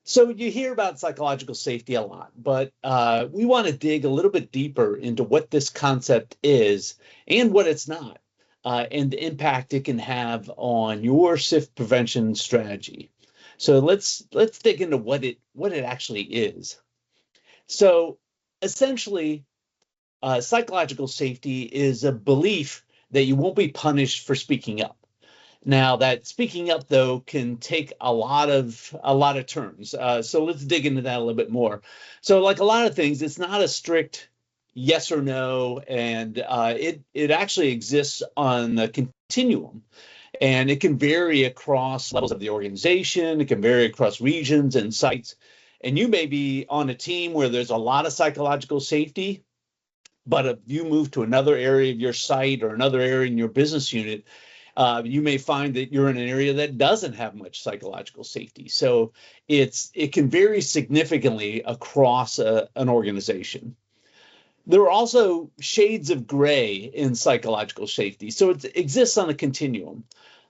So you hear about psychological safety a lot, but we want to dig a little bit deeper into what this concept is and what it's not, and the impact it can have on your SIF prevention strategy. So let's dig into what it actually is. So essentially, psychological safety is a belief that you won't be punished for speaking up. Now, that speaking up though can take a lot of terms. So let's dig into that a little bit more. So, like a lot of things, it's not a strict yes or no, and it actually exists on a continuum, and it can vary across levels of the organization. It can vary across regions and sites. And you may be on a team where there's a lot of psychological safety, but if you move to another area of your site or another area in your business unit, you may find that you're in an area that doesn't have much psychological safety. So it can vary significantly across an organization. There are also shades of gray in psychological safety. So it exists on a continuum.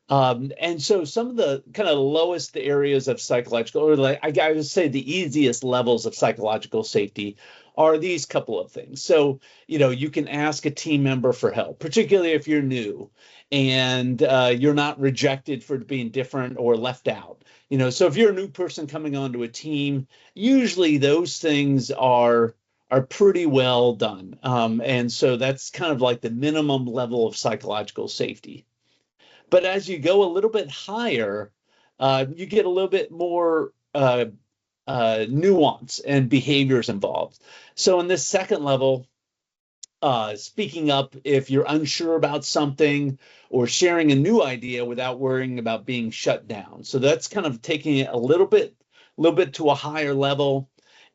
And so some of the kind of lowest areas of psychological, or like I would say the easiest levels of psychological safety are these couple of things. So, you can ask a team member for help, particularly if you're new and you're not rejected for being different or left out. So if you're a new person coming onto a team, usually those things are pretty well done. And so that's kind of like the minimum level of psychological safety. But as you go a little bit higher, you get a little bit more nuance and behaviors involved. So in this second level, speaking up if you're unsure about something or sharing a new idea without worrying about being shut down. So that's kind of taking it a little bit to a higher level.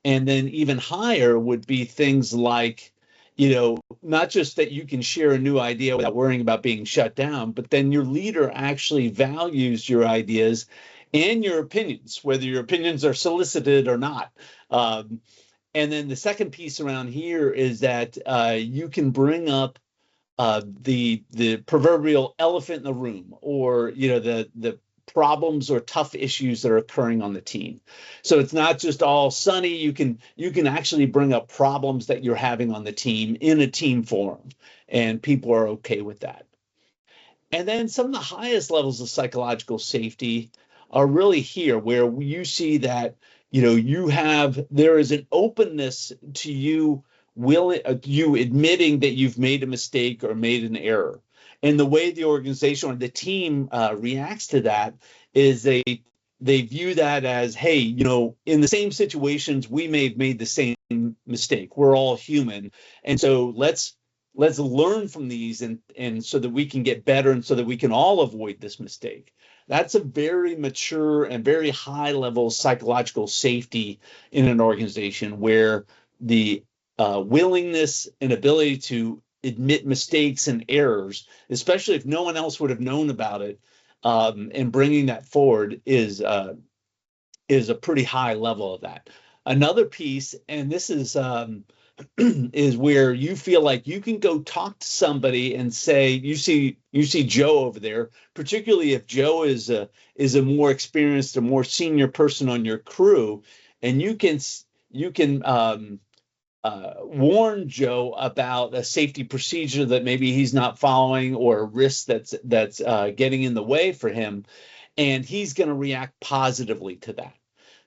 And then even higher would be things like, not just that you can share a new idea without worrying about being shut down, but then your leader actually values your ideas and your opinions, whether your opinions are solicited or not. And then the second piece around here is that you can bring up the proverbial elephant in the room, or the problems or tough issues that are occurring on the team. So it's not just all sunny. You can actually bring up problems that you're having on the team in a team forum, and people are okay with that. And then some of the highest levels of psychological safety are really here, where you see that there is an openness to you admitting that you've made a mistake or made an error. And the way the organization or the team reacts to that is they view that as, hey, in the same situations, we may have made the same mistake. We're all human. And so let's learn from these and so that we can get better and so that we can all avoid this mistake. That's a very mature and very high level psychological safety in an organization, where the willingness and ability to admit mistakes and errors, especially if no one else would have known about it, and bringing that forward is a pretty high level of that. Another piece, and this is is where you feel like you can go talk to somebody and say, you see Joe over there, particularly if Joe is a more experienced or more senior person on your crew, and you can warn Joe about a safety procedure that maybe he's not following, or a risk that's getting in the way for him, and he's going to react positively to that.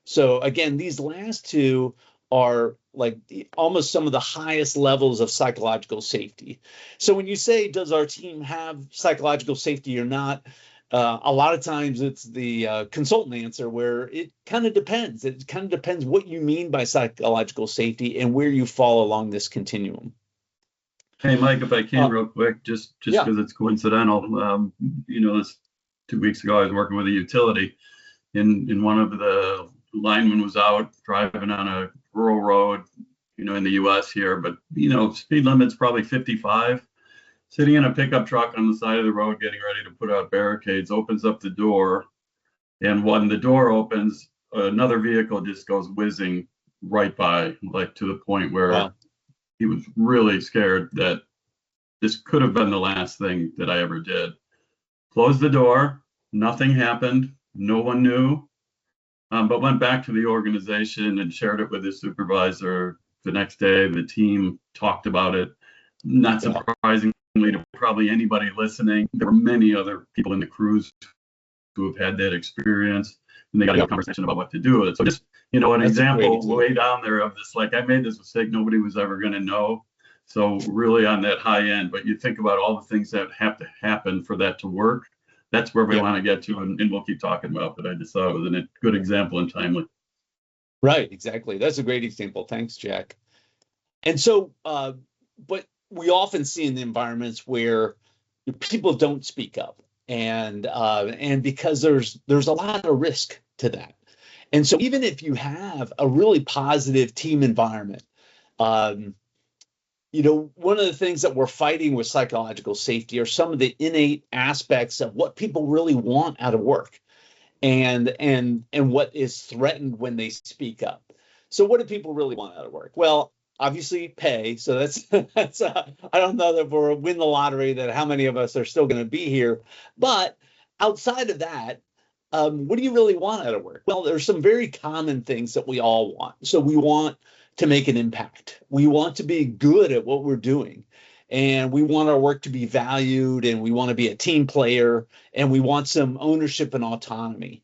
So again, these last two are like almost some of the highest levels of psychological safety. So when you say, does our team have psychological safety or not? A lot of times it's the consultant answer, where it kind of depends. It kind of depends what you mean by psychological safety and where you fall along this continuum. Hey, Mike, if I can, real quick, just Yeah. because it's coincidental, this 2 weeks ago, I was working with a utility, and one of the linemen was out driving on a rural road, in the U.S. here, but, speed limit's probably 55. Sitting in a pickup truck on the side of the road, getting ready to put out barricades, opens up the door. And when the door opens, another vehicle just goes whizzing right by, like to the point where Wow. He was really scared that this could have been the last thing that I ever did. Closed the door, nothing happened, no one knew. but went back to the organization and shared it with his supervisor. The next day, the team talked about it. Not Yeah. surprisingly to probably anybody listening, there were many other people in the crews who have had that experience, and they got a conversation about what to do with it. So just, an That's example way down there of this, like, I made this mistake, nobody was ever going to know. So really on that high end, but you think about all the things that have to happen for that to work. That's where we want to get to, and we'll keep talking about, but I just thought it was a good example and timely. Right, exactly. That's a great example. Thanks, Jack. And so, but we often see in the environments where people don't speak up, and because there's a lot of risk to that. And so even if you have a really positive team environment, um, one of the things that we're fighting with psychological safety are some of the innate aspects of what people really want out of work, and what is threatened when they speak up. So what do people really want out of work? Well, obviously pay. So that's that's I don't know that we'll win the lottery, that how many of us are still going to be here. But outside of that, what do you really want out of work? Well, there's some very common things that we all want. So we want to make an impact. We want to be good at what we're doing. And we want our work to be valued, and we want to be a team player, and we want some ownership and autonomy.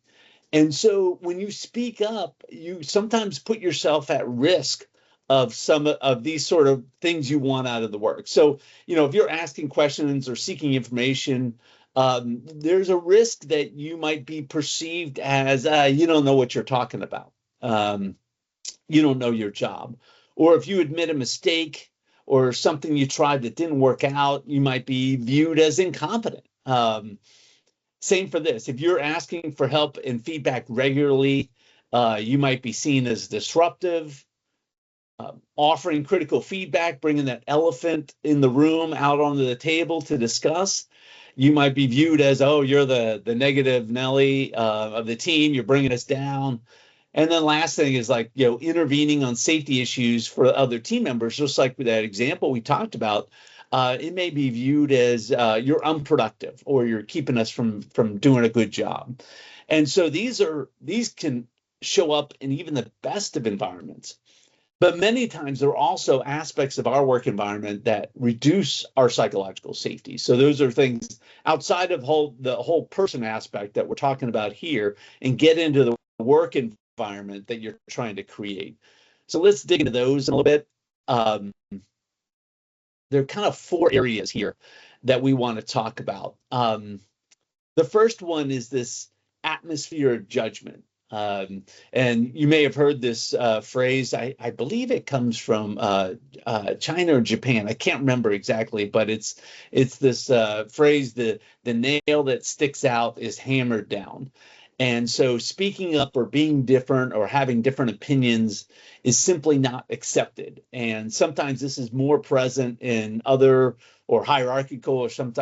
And so when you speak up, you sometimes put yourself at risk of some of these sort of things you want out of the work. So, if you're asking questions or seeking information, there's a risk that you might be perceived as you don't know what you're talking about. You don't know your job. Or if you admit a mistake or something you tried that didn't work out, you might be viewed as incompetent. Same for this. If you're asking for help and feedback regularly, you might be seen as disruptive. Offering critical feedback, bringing that elephant in the room out onto the table to discuss, you might be viewed as, oh, you're the negative Nelly of the team. You're bringing us down. And then last thing is like, intervening on safety issues for other team members, just like with that example we talked about. It may be viewed as you're unproductive, or you're keeping us from doing a good job. And so these can show up in even the best of environments. But many times there are also aspects of our work environment that reduce our psychological safety. So those are things outside of the whole person aspect that we're talking about here, and get into the work environment that you're trying to create. So let's dig into those in a little bit. There are kind of four areas here that we want to talk about. The first one is this atmosphere of judgment. And you may have heard this phrase. I believe it comes from China or Japan. I can't remember exactly, but it's this phrase: the nail that sticks out is hammered down. And so speaking up or being different or having different opinions is simply not accepted. And sometimes this is more present in other or hierarchical or some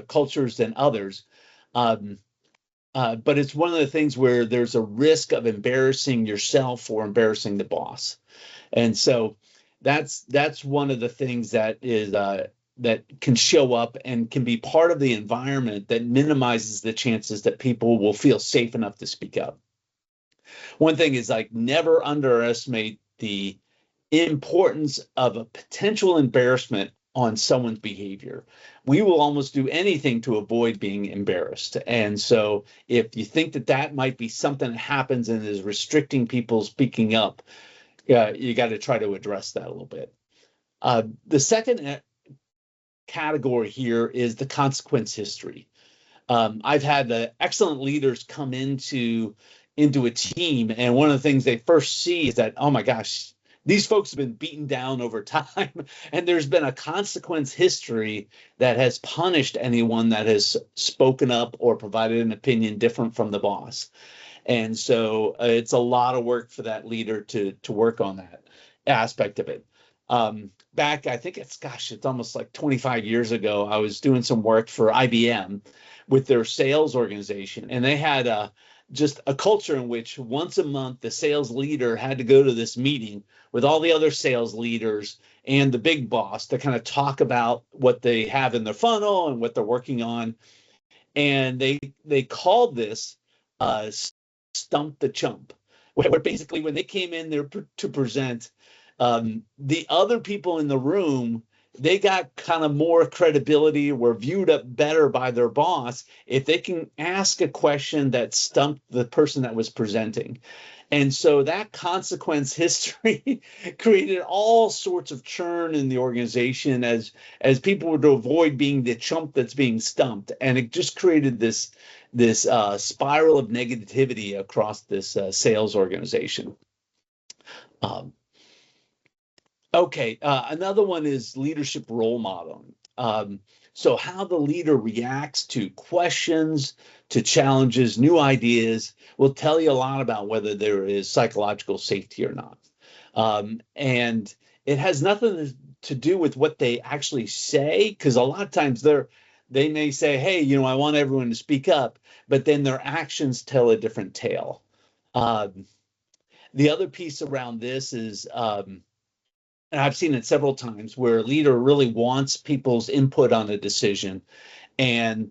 cultures than others. But it's one of the things where there's a risk of embarrassing yourself or embarrassing the boss. And so that's one of the things that is that can show up and can be part of the environment that minimizes the chances that people will feel safe enough to speak up. One thing is, like, never underestimate the importance of a potential embarrassment on someone's behavior. We will almost do anything to avoid being embarrassed. And so if you think that might be something that happens and is restricting people speaking up, you got to try to address that a little bit. The second category here is the consequence history. I've had excellent leaders come into a team, and one of the things they first see is that, oh my gosh, these folks have been beaten down over time, and there's been a consequence history that has punished anyone that has spoken up or provided an opinion different from the boss. And so it's a lot of work for that leader to work on that aspect of it. Back, I think it's almost like 25 years ago, I was doing some work for IBM with their sales organization, and they had just a culture in which once a month the sales leader had to go to this meeting with all the other sales leaders and the big boss to kind of talk about what they have in their funnel and what they're working on. And they called this stump the chump. where basically when they came in there to present, the other people in the room, they got kind of more credibility, were viewed up better by their boss if they can ask a question that stumped the person that was presenting. And so that consequence history created all sorts of churn in the organization as people were to avoid being the chump that's being stumped, and it just created this spiral of negativity across this sales organization. Okay, another one is leadership role modeling. So how the leader reacts to questions, to challenges, new ideas will tell you a lot about whether there is psychological safety or not. And it has nothing to do with what they actually say, because a lot of times they may say, hey, I want everyone to speak up, but then their actions tell a different tale. The other piece around this is, and I've seen it several times, where a leader really wants people's input on a decision, and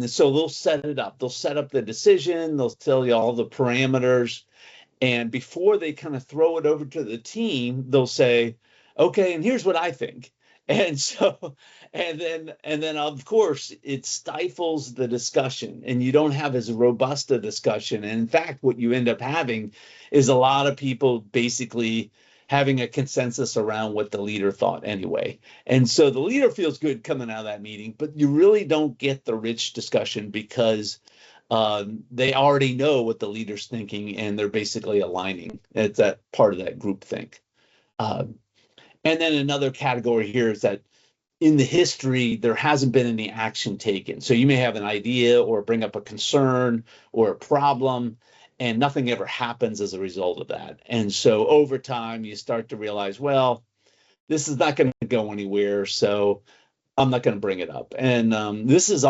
so they'll set it up. They'll set up the decision. They'll tell you all the parameters, and before they kind of throw it over to the team, they'll say, "Okay, and here's what I think." And so, and then of course it stifles the discussion, and you don't have as robust a discussion. And in fact, what you end up having is a lot of people basically having a consensus around what the leader thought anyway. And so the leader feels good coming out of that meeting, but you really don't get the rich discussion because they already know what the leader's thinking, and they're basically aligning. It's that part of that group think. And then another category here is that in the history, there hasn't been any action taken. So you may have an idea or bring up a concern or a problem, and nothing ever happens as a result of that. And so over time, you start to realize, well, this is not going to go anywhere, so I'm not going to bring it up. And this is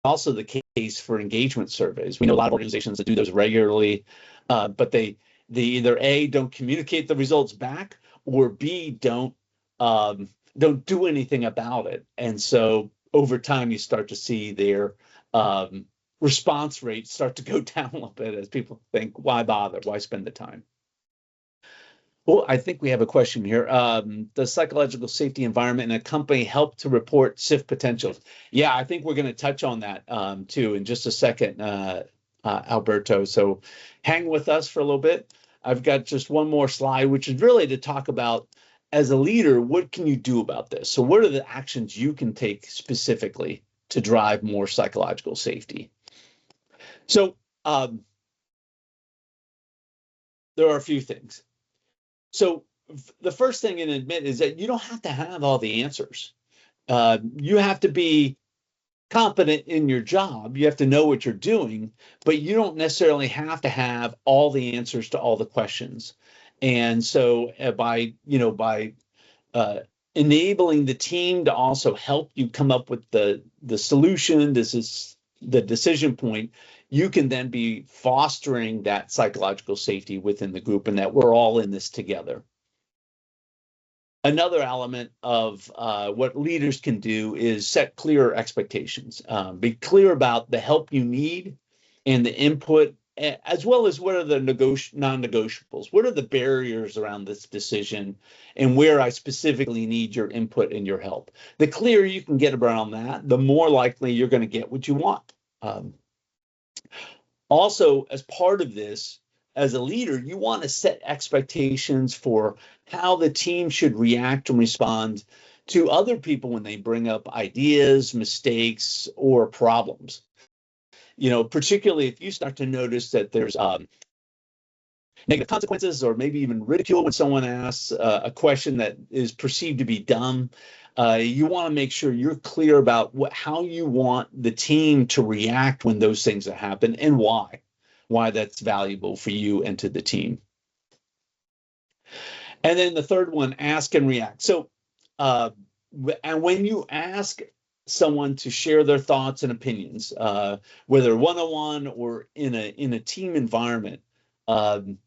also the case for engagement surveys. We know a lot of organizations that do those regularly, but they either A, don't communicate the results back, or B, don't do anything about it. And so over time, you start to see their response rates start to go down a little bit as people think, why bother? Why spend the time? Well, I think we have a question here. Does psychological safety environment in a company help to report SIF potentials? Yeah, I think we're going to touch on that too in just a second, Alberto. So hang with us for a little bit. I've got just one more slide, which is really to talk about, as a leader, what can you do about this? So what are the actions you can take specifically to drive more psychological safety? So there are a few things. So the first thing to admit is that you don't have to have all the answers. You have to be competent in your job. You have to know what you're doing, but you don't necessarily have to have all the answers to all the questions. And so by enabling the team to also help you come up with the solution, this is the decision point, you can then be fostering that psychological safety within the group, and that we're all in this together. Another element of what leaders can do is set clear expectations. Be clear about the help you need and the input, as well as what are the non-negotiables. What are the barriers around this decision, and where I specifically need your input and your help. The clearer you can get around that, the more likely you're going to get what you want. Also, as part of this, as a leader, you want to set expectations for how the team should react and respond to other people when they bring up ideas, mistakes, or problems. Particularly if you start to notice that there's negative consequences, or maybe even ridicule when someone asks a question that is perceived to be dumb. You want to make sure you're clear about how you want the team to react when those things happen, and why that's valuable for you and to the team. And then the third one, ask and react. So, and when you ask someone to share their thoughts and opinions, whether one-on-one or in a team environment, you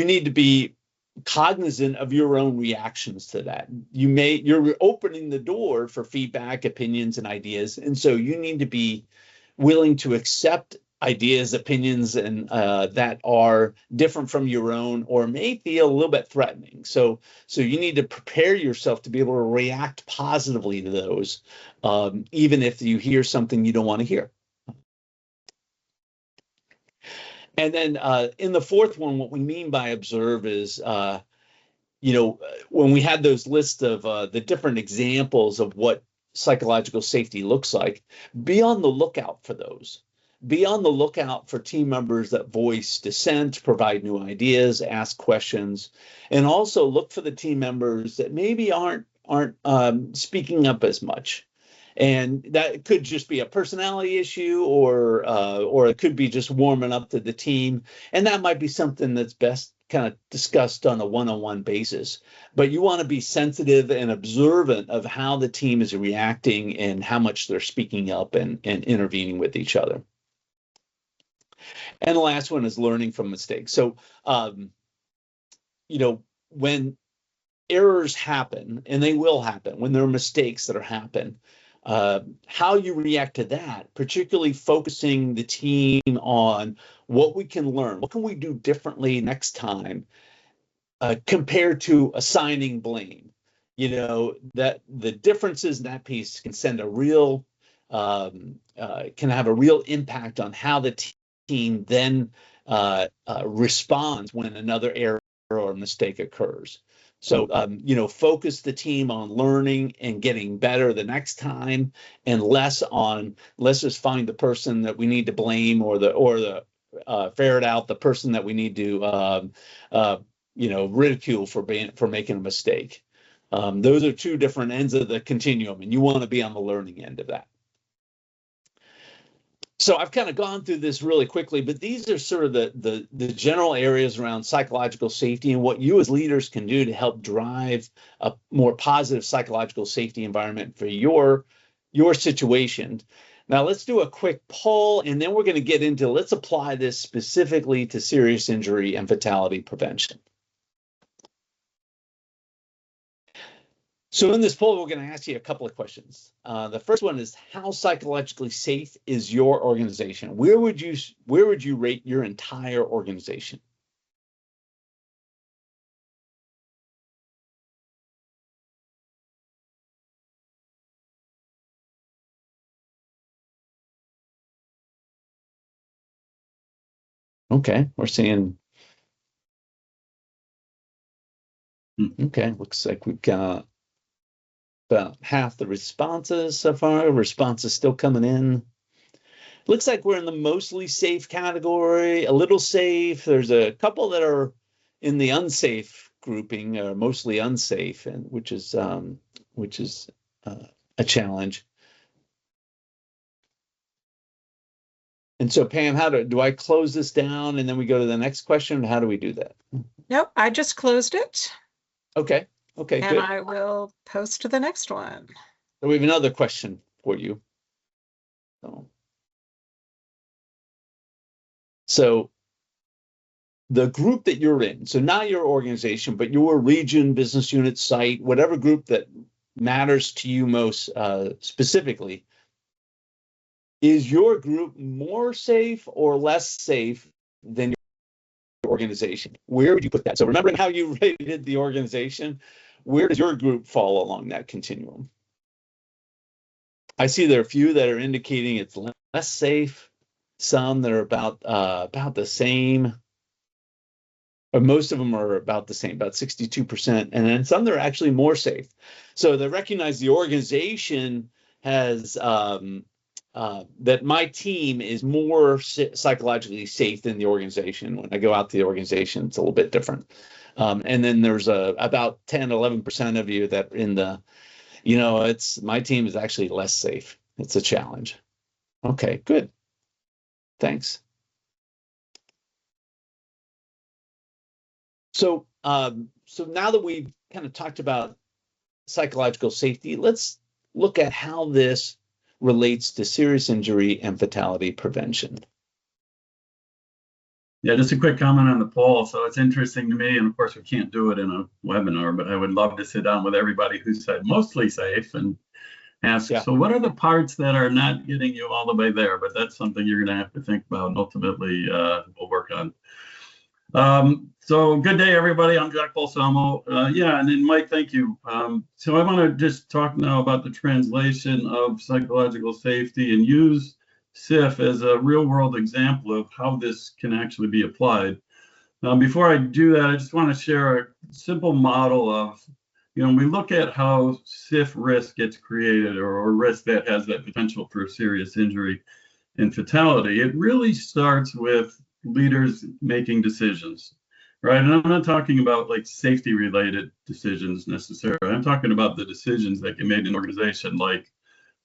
need to be cognizant of your own reactions to that. You're opening the door for feedback, opinions, and ideas, and so you need to be willing to accept ideas, opinions, and that are different from your own or may feel a little bit threatening. So you need to prepare yourself to be able to react positively to those, even if you hear something you don't want to hear. And then in the fourth one, what we mean by observe is, when we had those lists of the different examples of what psychological safety looks like, be on the lookout for those. Be on the lookout for team members that voice dissent, provide new ideas, ask questions, and also look for the team members that maybe aren't speaking up as much. And that could just be a personality issue, or it could be just warming up to the team. And that might be something that's best kind of discussed on a one-on-one basis. But you want to be sensitive and observant of how the team is reacting and how much they're speaking up and intervening with each other. And the last one is learning from mistakes. So, when errors happen, and they will happen, when there are mistakes that happen, how you react to that, particularly focusing the team on what we can learn, what can we do differently next time, compared to assigning blame. That the differences in that piece can send a real, can have a real impact on how the team then responds when another error or mistake occurs. So, focus the team on learning and getting better the next time, and less on let's just find the person that we need to blame or ferret out the person that we need to ridicule for making a mistake. Those are two different ends of the continuum, and you want to be on the learning end of that. So I've kind of gone through this really quickly, but these are sort of the general areas around psychological safety and what you as leaders can do to help drive a more positive psychological safety environment for your situation. Now let's do a quick poll, and then we're going to get into, let's apply this specifically to serious injury and fatality prevention. So in this poll, we're going to ask you a couple of questions. The first one is, how psychologically safe is your organization? Where would you rate your entire organization? Okay, we're seeing. Okay, looks like we've got about half the responses so far. Responses still coming in. Looks like we're in the mostly safe category, a little safe. There's a couple that are in the unsafe grouping, or mostly unsafe, and which is a challenge. And so, Pam, how do I close this down and then we go to the next question? How do we do that? Nope, I just closed it. Okay, and good. I will post to the next one. So we have another question for you. So the group that you're in, so not your organization, but your region, business unit, site, whatever group that matters to you most specifically, is your group more safe or less safe than your organization? Where would you put that? So remembering how you rated the organization, where does your group fall along that continuum? I see there are a few that are indicating it's less safe, some that are about the same, or most of them are about the same, about 62%, and then some that are actually more safe. So they recognize the organization has that my team is more psychologically safe than the organization. When I go out to the organization, it's a little bit different. And then there's about 10, 11% of you that in the, it's my team is actually less safe. It's a challenge. Okay, good. Thanks. So now that we've kind of talked about psychological safety, let's look at how this relates to serious injury and fatality prevention. Yeah, just a quick comment on the poll. So it's interesting to me, and of course we can't do it in a webinar, but I would love to sit down with everybody who said mostly safe and ask, Yeah. so what are the parts that are not getting you all the way there? But that's something you're going to have to think about and ultimately we'll work on. So good day, everybody. I'm Jack Balsamo. Yeah, and then Mike, thank you. So I want to just talk now about the translation of psychological safety and use SIF as a real world example of how this can actually be applied. Before I do that, I just want to share a simple model of, when we look at how SIF risk gets created or risk that has that potential for serious injury and fatality, it really starts with leaders making decisions, right? And I'm not talking about like safety related decisions necessarily. I'm talking about the decisions that get made in an organization, like,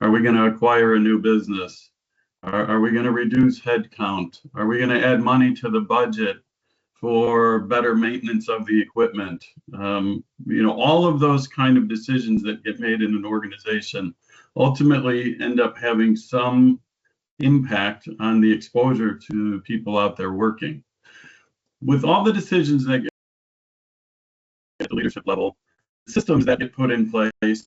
are we going to acquire a new business? Are we going to reduce headcount? Are we going to add money to the budget for better maintenance of the equipment? All of those kind of decisions that get made in an organization ultimately end up having some impact on the exposure to people out there working. With all the decisions that get at the leadership level, systems that get put in place,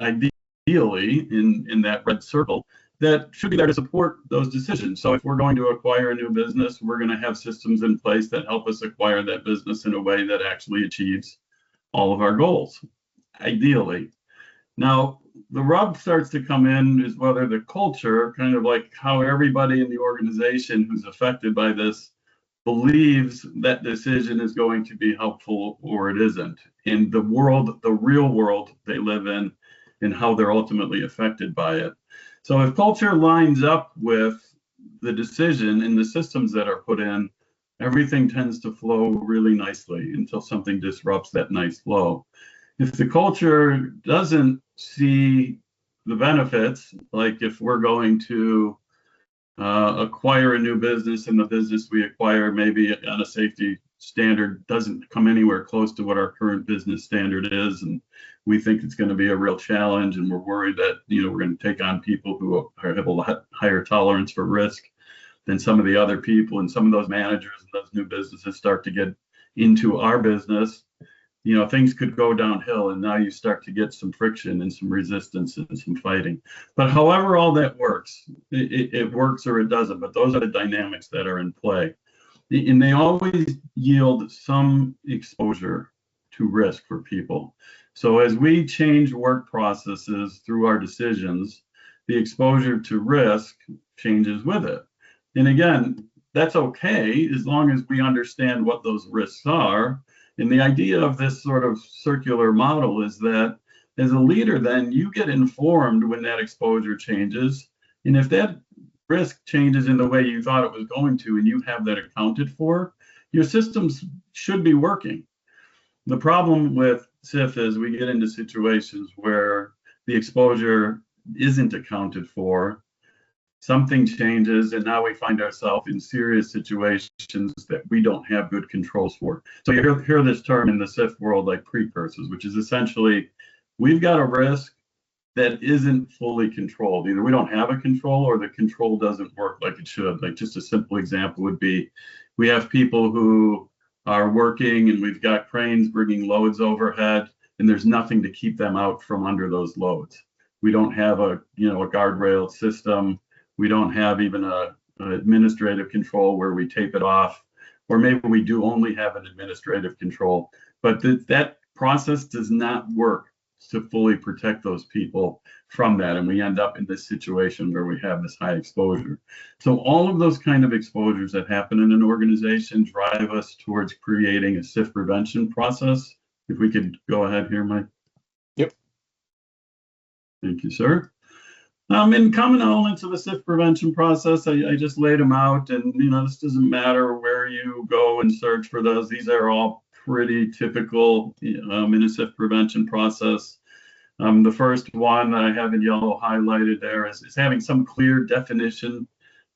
ideally in that red circle, that should be there to support those decisions. So if we're going to acquire a new business, we're going to have systems in place that help us acquire that business in a way that actually achieves all of our goals, ideally. Now, the rub starts to come in is whether the culture, kind of like how everybody in the organization who's affected by this believes that decision is going to be helpful or it isn't. In the world, the real world they live in, and how they're ultimately affected by it. So if culture lines up with the decision and the systems that are put in, everything tends to flow really nicely until something disrupts that nice flow. If the culture doesn't see the benefits, like if we're going to acquire a new business and the business we acquire maybe on a safety standard doesn't come anywhere close to what our current business standard is, and we think it's going to be a real challenge, and we're worried that we're going to take on people who have a lot higher tolerance for risk than some of the other people, and some of those managers and those new businesses start to get into our business, things could go downhill, and now you start to get some friction and some resistance and some fighting. But however all that works, it works or it doesn't, but those are the dynamics that are in play. And they always yield some exposure to risk for people. So as we change work processes through our decisions, the exposure to risk changes with it. And again, that's okay as long as we understand what those risks are. And the idea of this sort of circular model is that as a leader, then you get informed when that exposure changes. And if that risk changes in the way you thought it was going to, and you have that accounted for, your systems should be working. The problem with SIF is we get into situations where the exposure isn't accounted for, something changes, and now we find ourselves in serious situations that we don't have good controls for. So you hear this term in the SIF world like precursors, which is essentially we've got a risk that isn't fully controlled. Either we don't have a control or the control doesn't work like it should. Like just a simple example would be we have people who are working and we've got cranes bringing loads overhead and there's nothing to keep them out from under those loads. We don't have a guardrail system. We don't have even an administrative control where we tape it off, or maybe we do only have an administrative control, but that process does not work to fully protect those people from that. And we end up in this situation where we have this high exposure. So all of those kind of exposures that happen in an organization drive us towards creating a SIF prevention process. If we could go ahead here, Mike. Yep. Thank you, sir. In common elements of the SIF prevention process, I just laid them out, and this doesn't matter where you go and search for those. These are all pretty typical in a SIF prevention process. The first one that I have in yellow highlighted there is having some clear definition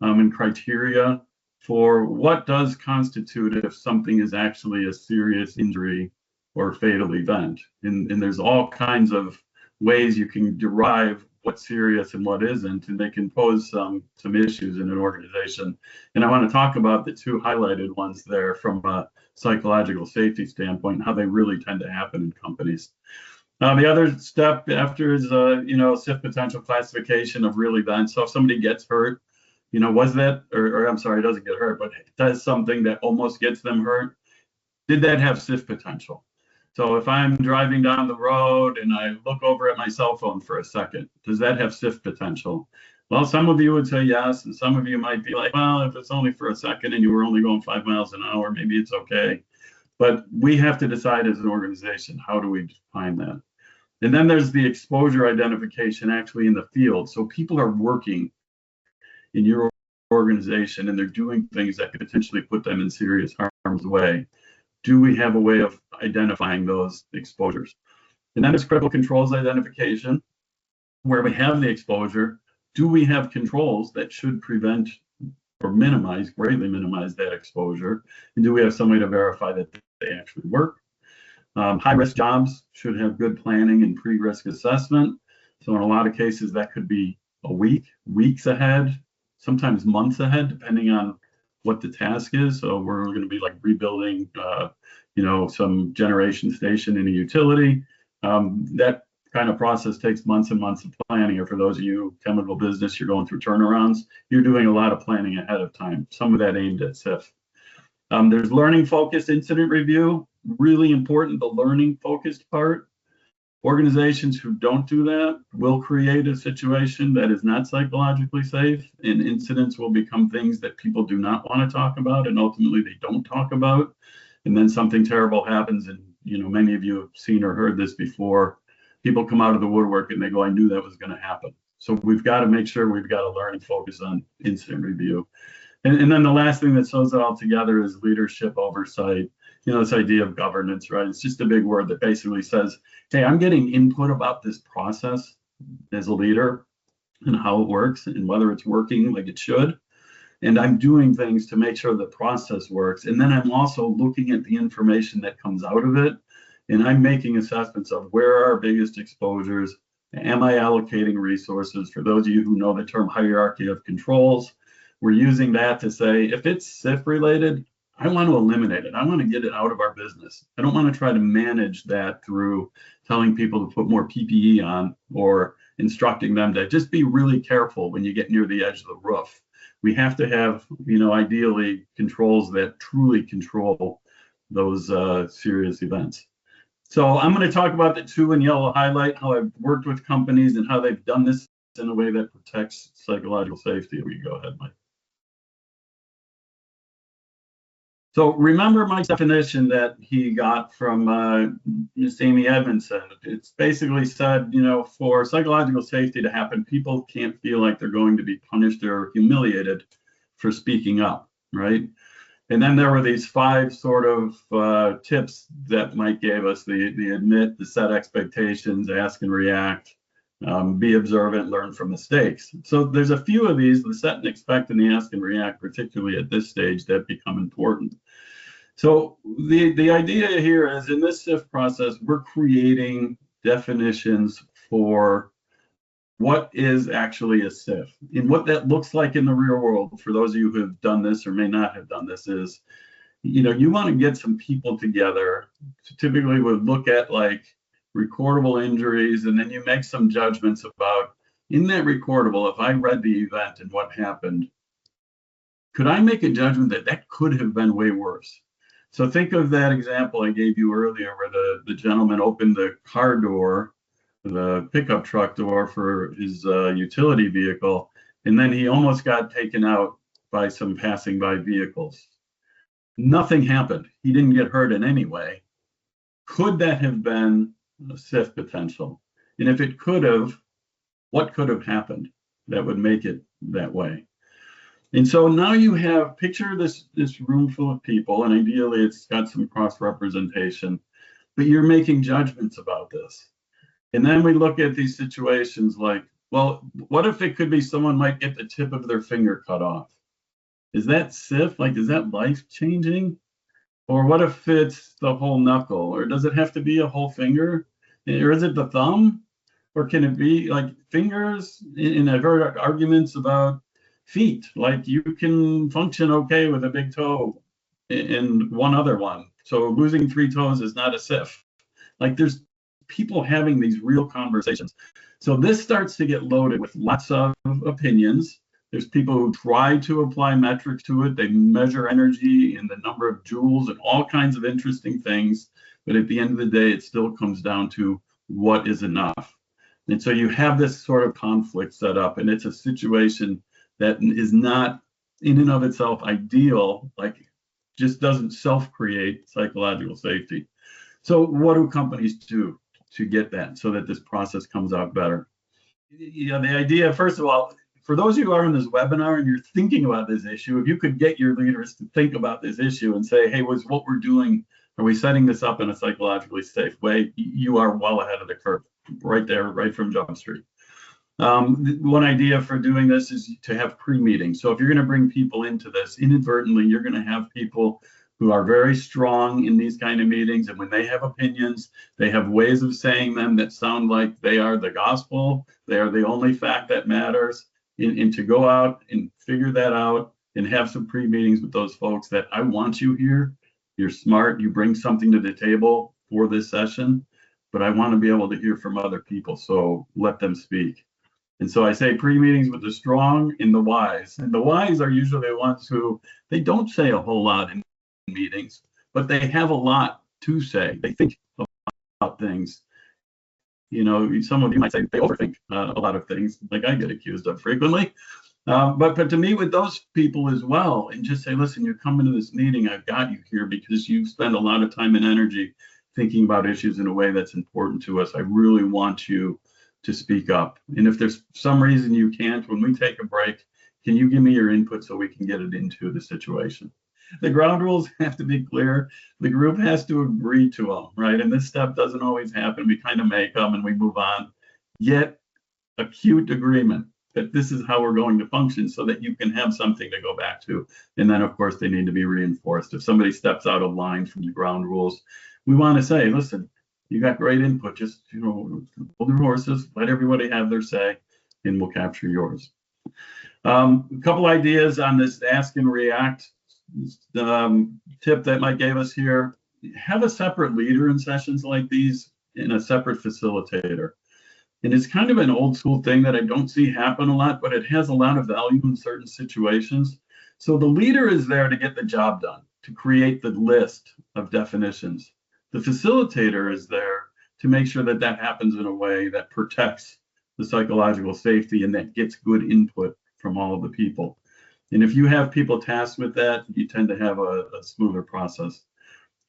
and criteria for what does constitute if something is actually a serious injury or fatal event. And there's all kinds of ways you can derive what's serious and what isn't, and they can pose some issues in an organization. And I want to talk about the two highlighted ones there from a psychological safety standpoint, how they really tend to happen in companies. The other step after is, SIF potential classification of real events. So if somebody gets hurt, was that, or I'm sorry, doesn't get hurt, but does something that almost gets them hurt, did that have SIF potential? So if I'm driving down the road and I look over at my cell phone for a second, does that have SIF potential? Well, some of you would say yes, and some of you might be like, well, if it's only for a second and you were only going 5 miles an hour, maybe it's okay. But we have to decide as an organization, how do we define that? And then there's the exposure identification actually in the field. So people are working in your organization and they're doing things that could potentially put them in serious harm's way. Do we have a way of identifying those exposures? And then there's critical controls identification, where we have the exposure. Do we have controls that should prevent or greatly minimize that exposure? And do we have some way to verify that they actually work? High-risk jobs should have good planning and pre-risk assessment. So in a lot of cases, that could be a week, weeks ahead, sometimes months ahead, depending on what the task is. So we're going to be like rebuilding, some generation station in a utility. That kind of process takes months and months of planning. Or for those of you chemical business, you're going through turnarounds, you're doing a lot of planning ahead of time. Some of that aimed at SIF. There's learning focused incident review, really important, the learning focused part. Organizations who don't do that will create a situation that is not psychologically safe, and incidents will become things that people do not want to talk about, and ultimately they don't talk about. And then something terrible happens, and many of you have seen or heard this before. People come out of the woodwork and they go, I knew that was going to happen. So we've got to make sure we've got a learning focus on incident review. And then the last thing that sews it all together is leadership oversight. This idea of governance, right? It's just a big word that basically says, hey, I'm getting input about this process as a leader and how it works and whether it's working like it should. And I'm doing things to make sure the process works. And then I'm also looking at the information that comes out of it. And I'm making assessments of where are our biggest exposures. Am I allocating resources? For those of you who know the term hierarchy of controls, we're using that to say, if it's SIF related, I want to eliminate it. I want to get it out of our business. I don't want to try to manage that through telling people to put more PPE on or instructing them to just be really careful when you get near the edge of the roof. We have to have, ideally controls that truly control those serious events. So I'm going to talk about the two in yellow highlight, how I've worked with companies and how they've done this in a way that protects psychological safety. We go ahead, Mike. So remember Mike's definition that he got from Miss Amy Edmondson. It's basically said, for psychological safety to happen, people can't feel like they're going to be punished or humiliated for speaking up, right? And then there were these 5 sort of tips that Mike gave us: the admit, the set expectations, ask and react, be observant, learn from mistakes. So there's a few of these, the set and expect and the ask and react, particularly at this stage, that become important. So the idea here is, in this SIF process, we're creating definitions for what is actually a SIF. And what that looks like in the real world, for those of you who have done this or may not have done this, is, you want to get some people together. Typically would look at like recordable injuries, and then you make some judgments about, in that recordable, if I read the event and what happened, could I make a judgment that that could have been way worse? So think of that example I gave you earlier where the gentleman opened the car door, the pickup truck door for his utility vehicle, and then he almost got taken out by some passing by vehicles. Nothing happened. He didn't get hurt in any way. Could that have been a SIF potential? And if it could have, what could have happened that would make it that way? And so now you have, picture this room full of people, and ideally it's got some cross-representation, but you're making judgments about this. And then we look at these situations like, well, what if it could be someone might get the tip of their finger cut off? Is that SIF? Like, is that life-changing? Or what if it's the whole knuckle? Or does it have to be a whole finger? Or is it the thumb? Or can it be like fingers? And I've heard arguments about feet. Like, you can function okay with a big toe and one other one. So losing 3 toes is not a SIF. Like, there's people having these real conversations. So this starts to get loaded with lots of opinions. There's people who try to apply metrics to it. They measure energy and the number of joules and all kinds of interesting things. But at the end of the day, it still comes down to what is enough. And so you have this sort of conflict set up, and it's a situation that is not in and of itself ideal, like just doesn't self-create psychological safety. So what do companies do to get that so that this process comes out better? You know, the idea, first of all, for those of you who are in this webinar and you're thinking about this issue, if you could get your leaders to think about this issue and say, hey, was what we're doing, are we setting this up in a psychologically safe way? You are well ahead of the curve, right there, right from Jump Street. One idea for doing this is to have pre-meetings. So if you're going to bring people into this, inadvertently, you're going to have people who are very strong in these kind of meetings. And when they have opinions, they have ways of saying them that sound like they are the gospel. They are the only fact that matters. And to go out and figure that out and have some pre-meetings with those folks that I want you here. You're smart. You bring something to the table for this session, but I want to be able to hear from other people. So let them speak. And so I say pre-meetings with the strong and the wise. And the wise are usually the ones who they don't say a whole lot in meetings, but they have a lot to say. They think about things. You know, some of you might say they overthink a lot of things, like I get accused of frequently. But to meet with those people as well and just say, listen, you're coming to this meeting, I've got you here because you spend a lot of time and energy thinking about issues in a way that's important to us. I really want you to speak up. And if there's some reason you can't, when we take a break, can you give me your input so we can get it into the situation? The ground rules have to be clear. The group has to agree to them, right? And this stuff doesn't always happen. We kind of make them and we move on. Yet acute agreement that this is how we're going to function so that you can have something to go back to. And then, of course, they need to be reinforced. If somebody steps out of line from the ground rules, we want to say, listen, you got great input. Just, you know, hold your horses, let everybody have their say, and we'll capture yours. A couple ideas on this ask and react tip that Mike gave us here. Have a separate leader in sessions like these and a separate facilitator. And it's kind of an old school thing that I don't see happen a lot, but it has a lot of value in certain situations. So the leader is there to get the job done, to create the list of definitions. The facilitator is there to make sure that that happens in a way that protects the psychological safety and that gets good input from all of the people. And if you have people tasked with that, you tend to have a smoother process.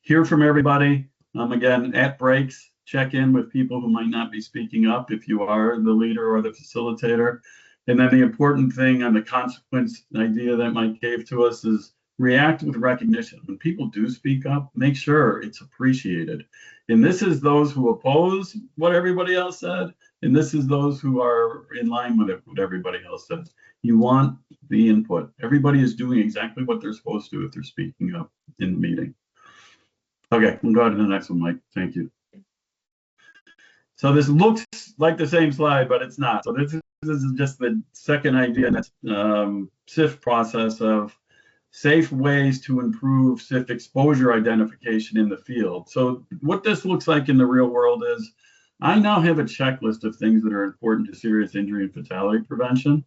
Hear from everybody. Again, at breaks, check in with people who might not be speaking up if you are the leader or the facilitator. And then the important thing on the consequence idea that Mike gave to us is react with recognition. When people do speak up, make sure it's appreciated. And this is those who oppose what everybody else said, and this is those who are in line with it, what everybody else says. You want the input. Everybody is doing exactly what they're supposed to if they're speaking up in the meeting. Okay, we'll go to the next one, Mike. Thank you. So this looks like the same slide, but it's not. So this is just the second idea in that SIF process of safe ways to improve SIF exposure identification in the field. So what this looks like in the real world is I now have a checklist of things that are important to serious injury and fatality prevention.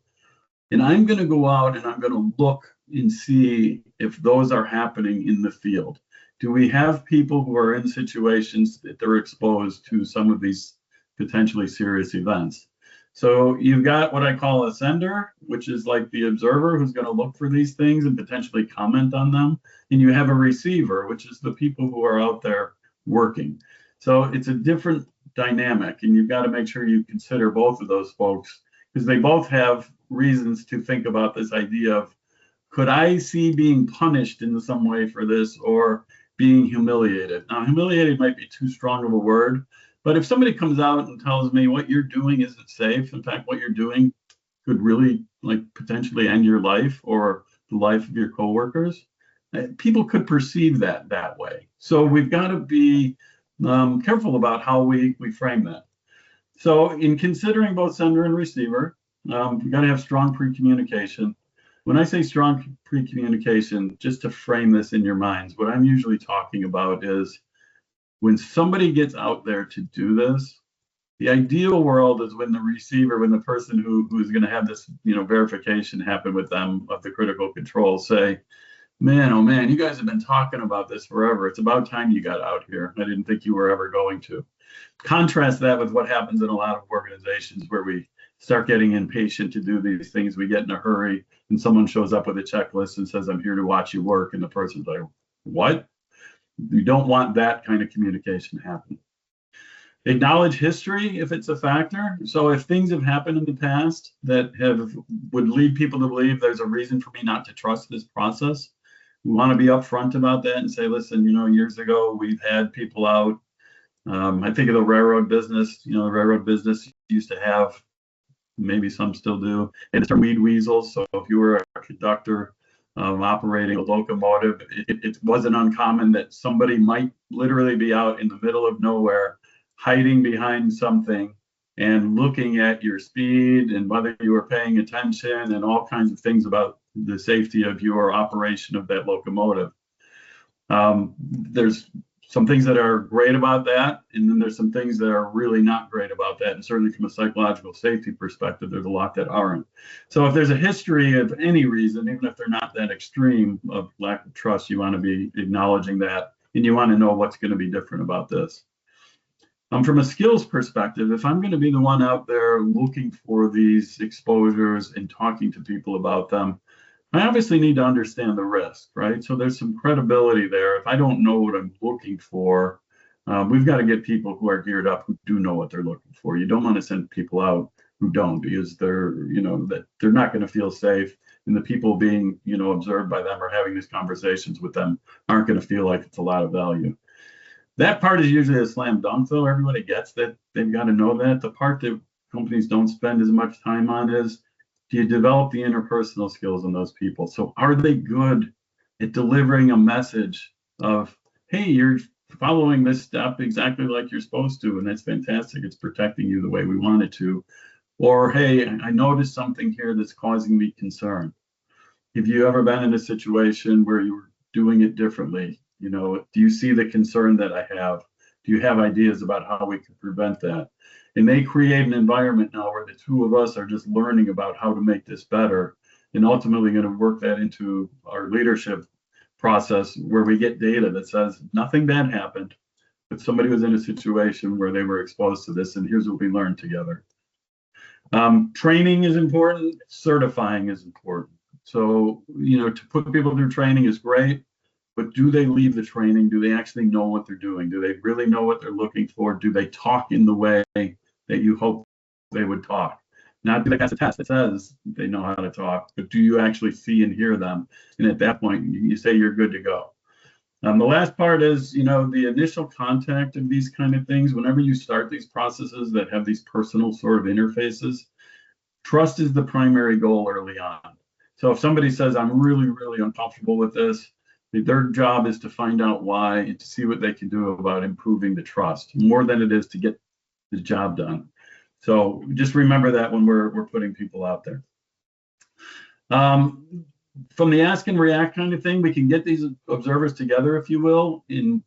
And I'm going to go out and I'm going to look and see if those are happening in the field. Do we have people who are in situations that they're exposed to some of these potentially serious events? So you've got what I call a sender, which is like the observer who's going to look for these things and potentially comment on them. And you have a receiver, which is the people who are out there working. So it's a different dynamic, and you've got to make sure you consider both of those folks because they both have reasons to think about this idea of, could I see being punished in some way for this or being humiliated? Now, humiliated might be too strong of a word, but if somebody comes out and tells me what you're doing isn't safe, in fact, what you're doing could really like potentially end your life or the life of your coworkers, people could perceive that way. So we've got to be careful about how we frame that. So in considering both sender and receiver, we've got to have strong pre-communication. When I say strong pre-communication, just to frame this in your minds, what I'm usually talking about is when somebody gets out there to do this, the ideal world is when the receiver, when the person who's going to have this, verification happen with them of the critical control say, man, oh man, you guys have been talking about this forever. It's about time you got out here. I didn't think you were ever going to. Contrast that with what happens in a lot of organizations where we start getting impatient to do these things. We get in a hurry and someone shows up with a checklist and says, I'm here to watch you work. And the person's like, what? You don't want that kind of communication happening. Acknowledge history if it's a factor. So if things have happened in the past that would lead people to believe there's a reason for me not to trust this process, we want to be upfront about that and say, listen, years ago we've had people out. I think of the railroad business. The railroad business used to have, maybe some still do, and it's weed weasels. So if you were a conductor operating a locomotive, it wasn't uncommon that somebody might literally be out in the middle of nowhere, hiding behind something and looking at your speed and whether you were paying attention and all kinds of things about the safety of your operation of that locomotive. There's some things that are great about that, and then there's some things that are really not great about that. And certainly from a psychological safety perspective, there's a lot that aren't. So if there's a history of any reason, even if they're not that extreme of lack of trust, you want to be acknowledging that, and you want to know what's going to be different about this. From a skills perspective, if I'm going to be the one out there looking for these exposures and talking to people about them, I obviously need to understand the risk, right? So there's some credibility there. If I don't know what I'm looking for, we've got to get people who are geared up, who do know what they're looking for. You don't want to send people out who don't, because that they're not going to feel safe, and the people being, observed by them or having these conversations with them aren't going to feel like it's a lot of value. That part is usually a slam dunk, though. Everybody gets that. They've got to know that. The part that companies don't spend as much time on is, do you develop the interpersonal skills in those people? So are they good at delivering a message of, hey, you're following this step exactly like you're supposed to, and that's fantastic. It's protecting you the way we want it to. Or, hey, I noticed something here that's causing me concern. Have you ever been in a situation where you were doing it differently? Do you see the concern that I have? Do you have ideas about how we can prevent that? And they create an environment now where the two of us are just learning about how to make this better, and ultimately going to work that into our leadership process where we get data that says nothing bad happened, but somebody was in a situation where they were exposed to this, and here's what we learned together. Training is important. Certifying is important. So, to put people through training is great. But do they leave the training? Do they actually know what they're doing? Do they really know what they're looking for? Do they talk in the way that you hope they would talk? Not do they pass a test that says they know how to talk, but do you actually see and hear them? And at that point, you say you're good to go. The last part is, the initial contact of these kind of things. Whenever you start these processes that have these personal sort of interfaces, trust is the primary goal early on. So if somebody says, I'm really, really uncomfortable with this, their job is to find out why and to see what they can do about improving the trust, more than it is to get the job done. So just remember that when we're putting people out there. From the ask and react kind of thing, we can get these observers together, if you will, and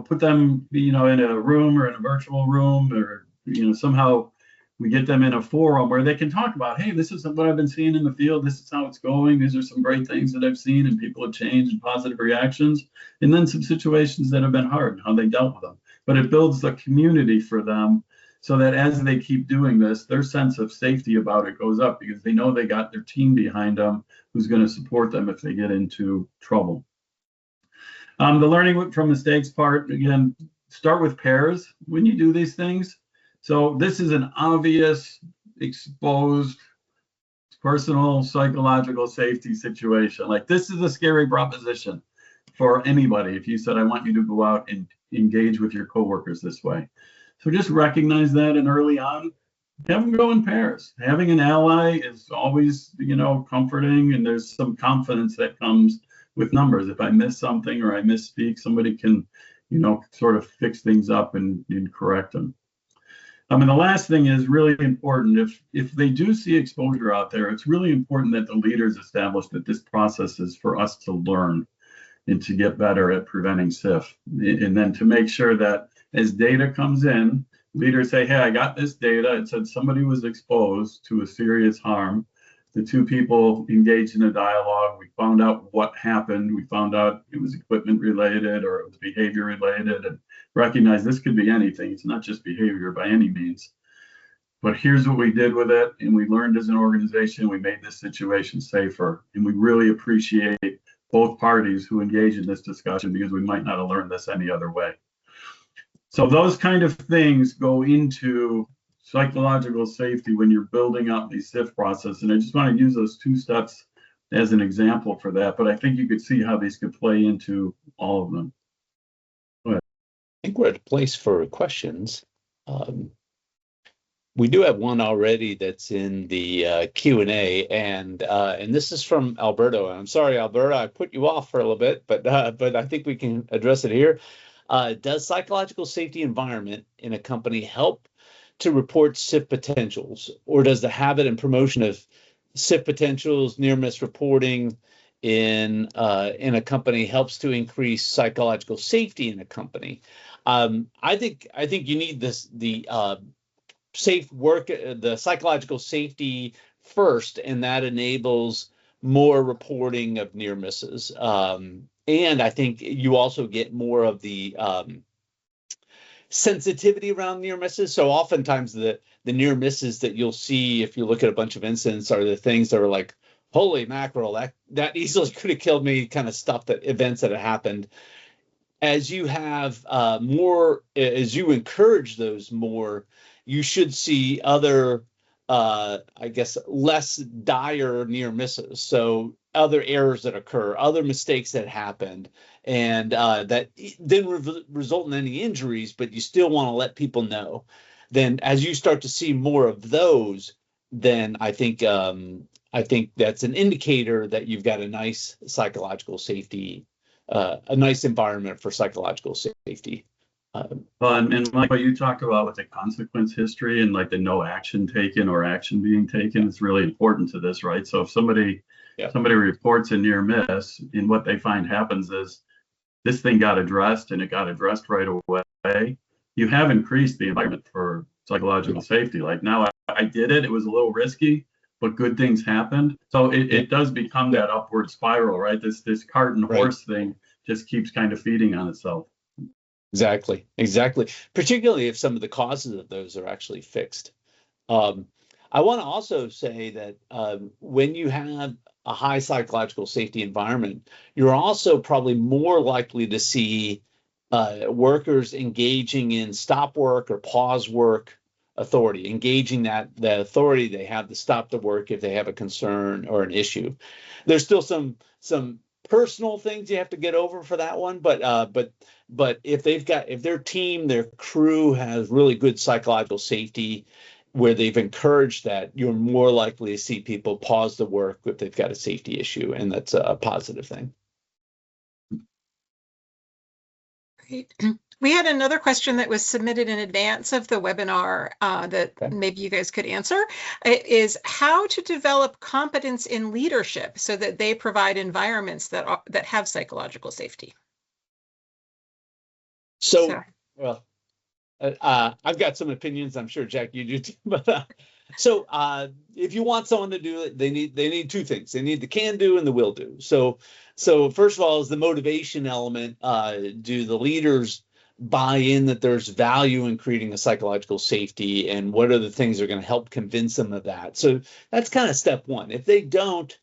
put them in a room or in a virtual room, or somehow we get them in a forum where they can talk about, hey, this is what I've been seeing in the field. This is how it's going. These are some great things that I've seen, and people have changed and positive reactions. And then some situations that have been hard, how they dealt with them. But it builds the community for them so that as they keep doing this, their sense of safety about it goes up, because they know they got their team behind them who's going to support them if they get into trouble. The learning from mistakes part, again, start with pairs when you do these things. So this is an obvious, exposed, personal, psychological safety situation. Like, this is a scary proposition for anybody. If you said, I want you to go out and engage with your coworkers this way. So just recognize that, and early on, have them go in pairs. Having an ally is always, comforting, and there's some confidence that comes with numbers. If I miss something or I misspeak, somebody can, sort of fix things up and correct them. And the last thing is really important. If they do see exposure out there, it's really important that the leaders establish that this process is for us to learn. and to get better at preventing SIF. And then to make sure that as data comes in, leaders say, hey, I got this data. It said somebody was exposed to a serious harm. The two people engaged in a dialogue. We found out what happened. We found out it was equipment related or it was behavior related, and recognize this could be anything. It's not just behavior by any means. But here's what we did with it. And we learned as an organization, we made this situation safer. And we really appreciate both parties who engage in this discussion, because we might not have learned this any other way. So those kind of things go into psychological safety when you're building up the SIF process. And I just want to use those two steps as an example for that. But I think you could see how these could play into all of them. Go ahead. I think we're at a place for questions. We do have one already that's in the Q&A, and this is from Alberto. I'm sorry, Alberto, I put you off for a little bit, but I think we can address it here. Does psychological safety environment in a company help to report SIF potentials, or does the habit and promotion of SIF potentials, near-miss reporting in a company helps to increase psychological safety in a company? I think you need the safe work, the psychological safety first, and that enables more reporting of near misses. And I think you also get more of the sensitivity around near misses. So oftentimes the near misses that you'll see if you look at a bunch of incidents are the things that are like, holy mackerel, that easily could have killed me, kind of stuff, that events that have happened. As you have as you encourage those more, you should see other, I guess, less dire near misses. So other errors that occur, other mistakes that happened, and that didn't result in any injuries, but you still want to let people know. Then as you start to see more of those, then I think that's an indicator that you've got a nice psychological safety, a nice environment for psychological safety. And like what you talked about with the consequence history and like the no action taken or action being taken, it's really important to this, right? So if somebody reports a near miss, and what they find happens is this thing got addressed, and it got addressed right away, you have increased the environment for psychological safety. Like, now I did it, it was a little risky, but good things happened. So it does become that upward spiral, right? This cart and horse thing just keeps kind of feeding on itself. Exactly. Particularly if some of the causes of those are actually fixed. I want to also say that when you have a high psychological safety environment, you're also probably more likely to see workers engaging in stop work or pause work authority, engaging the authority they have to stop the work if they have a concern or an issue. There's still some personal things you have to get over for that one, but if their team, their crew has really good psychological safety where they've encouraged that, you're more likely to see people pause the work if they've got a safety issue, and that's a positive thing. Great. We had another question that was submitted in advance of the webinar that maybe you guys could answer. It is how to develop competence in leadership so that they provide environments that have psychological safety. Well, I've got some opinions. I'm sure, Jack, you do too. But if you want someone to do it, they need two things. They need the can do and the will do. So first of all is the motivation element. Do the leaders buy in that there's value in creating a psychological safety, and what are the things that are going to help convince them of that? So that's kind of step one. If they don't,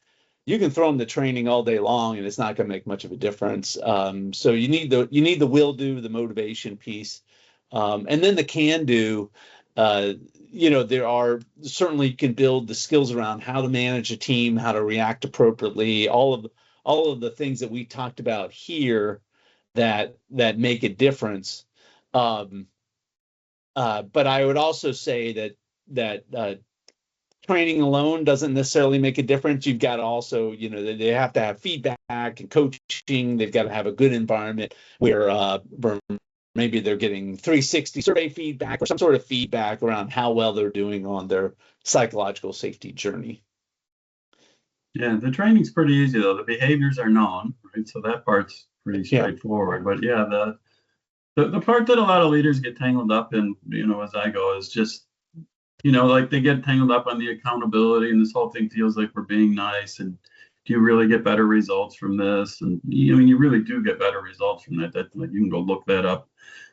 you can throw them the training all day long, and it's not going to make much of a difference. So you need the will do, the motivation piece, and then the can do. There are certainly, you can build the skills around how to manage a team, how to react appropriately, all of the things that we talked about here that make a difference. But I would also say that training alone doesn't necessarily make a difference. You've got to also, they have to have feedback and coaching. They've got to have a good environment where maybe they're getting 360 survey feedback or some sort of feedback around how well they're doing on their psychological safety journey. Yeah, the training's pretty easy though. The behaviors are known, right? So that part's pretty straightforward. But yeah, the part that a lot of leaders get tangled up in, as I go, is just, like they get tangled up on the accountability, and this whole thing feels like we're being nice. And do you really get better results from this? And you really do get better results from that. Like, you can go look that up.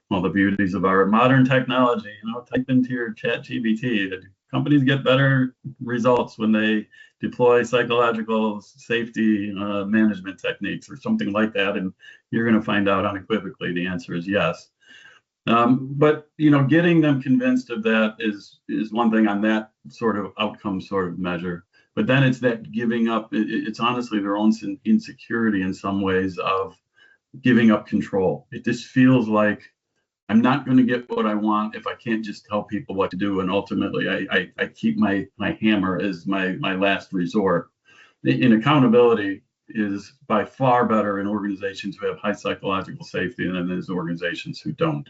All the beauties of our modern technology, type into your chat GBT. Companies get better results when they deploy psychological safety management techniques or something like that. And you're going to find out unequivocally the answer is yes. But getting them convinced of that is one thing on that sort of outcome sort of measure. But then it's that giving up. It's honestly their own insecurity in some ways of giving up control. It just feels like I'm not going to get what I want if I can't just tell people what to do. And ultimately, I keep my hammer as my last resort. And accountability is by far better in organizations who have high psychological safety than there's organizations who don't.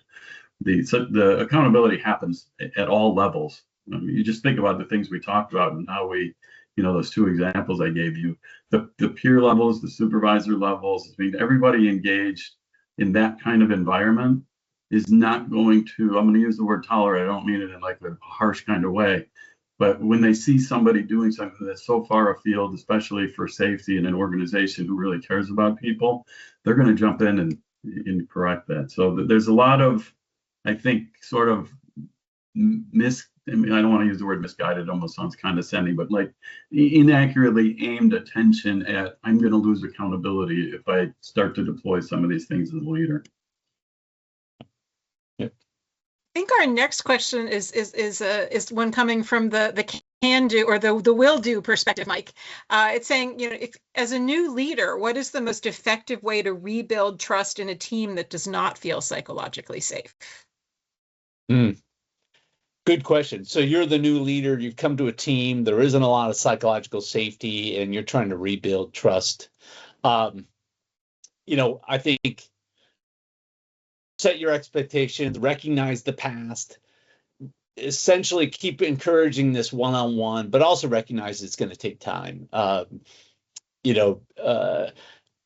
The accountability happens at all levels. You just think about the things we talked about and how we, those two examples I gave you, the peer levels, the supervisor levels. I mean, everybody engaged in that kind of environment is not going to, I'm going to use the word tolerate. I don't mean it in like a harsh kind of way, but when they see somebody doing something that's so far afield, especially for safety in an organization who really cares about people, they're going to jump in and correct that. So there's a lot of, I think, sort of I don't want to use the word misguided, almost sounds condescending, but like inaccurately aimed attention at, I'm going to lose accountability if I start to deploy some of these things as a leader. I think our next question is one coming from the can do or the will do perspective, Mike. It's saying, if as a new leader, what is the most effective way to rebuild trust in a team that does not feel psychologically safe? Good question. So you're the new leader, you've come to a team, there isn't a lot of psychological safety, and you're trying to rebuild trust. I think set your expectations, recognize the past, essentially keep encouraging this one-on-one, but also recognize it's going to take time.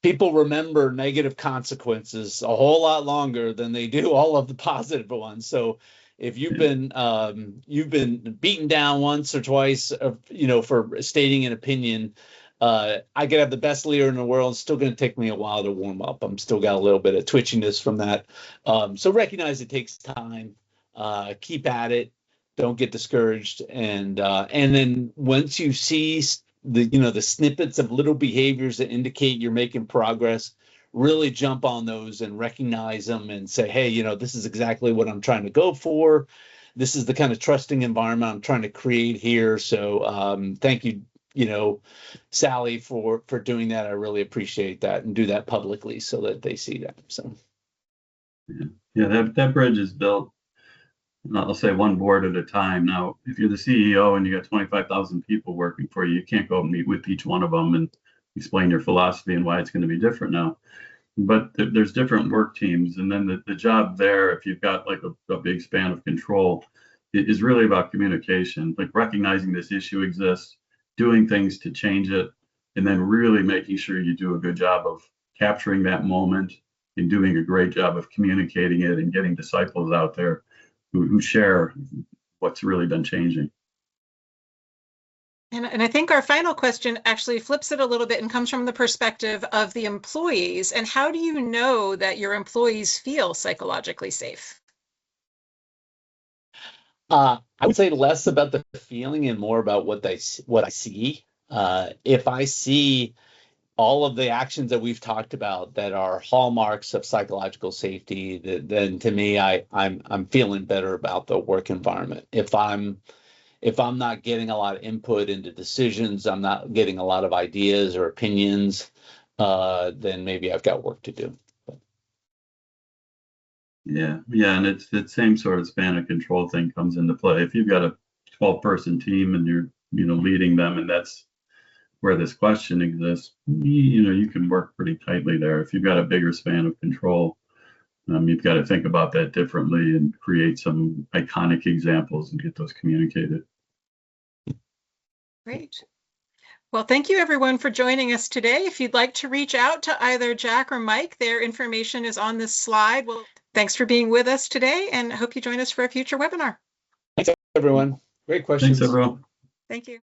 People remember negative consequences a whole lot longer than they do all of the positive ones. So if you've been beaten down once or twice, for stating an opinion, I could have the best leader in the world. It's still going to take me a while to warm up. I'm still got a little bit of twitchiness from that. So recognize it takes time. Keep at it. Don't get discouraged. And then once you see the snippets of little behaviors that indicate you're making progress, really jump on those and recognize them and say, hey, this is exactly what I'm trying to go for. This is the kind of trusting environment I'm trying to create here. So thank you, Sally, for doing that. I really appreciate that, and do that publicly so that they see that. So yeah, that bridge is built, I'll say, one board at a time. Now, if you're the CEO and you got 25,000 people working for you, you can't go meet with each one of them and explain your philosophy and why it's going to be different now. But there's different work teams, and then the job there, if you've got like a big span of control, is really about communication, like recognizing this issue exists, doing things to change it, and then really making sure you do a good job of capturing that moment and doing a great job of communicating it and getting disciples out there who share what's really been changing. And I think our final question actually flips it a little bit and comes from the perspective of the employees. And how do you know that your employees feel psychologically safe? I would say less about the feeling and more about what I see. If I see all of the actions that we've talked about that are hallmarks of psychological safety, then to me, I'm feeling better about the work environment. If I'm not getting a lot of input into decisions, I'm not getting a lot of ideas or opinions, then maybe I've got work to do. Yeah, and it's the same sort of span of control thing comes into play. If you've got a 12-person team and you're leading them, and that's where this question exists, you can work pretty tightly there. If you've got a bigger span of control, you've got to think about that differently and create some iconic examples and get those communicated. Great. Well, thank you everyone for joining us today. If you'd like to reach out to either Jack or Mike, their information is on this slide. Well, thanks for being with us today, and hope you join us for a future webinar. Thanks, everyone. Great questions. Thanks, everyone. Thank you.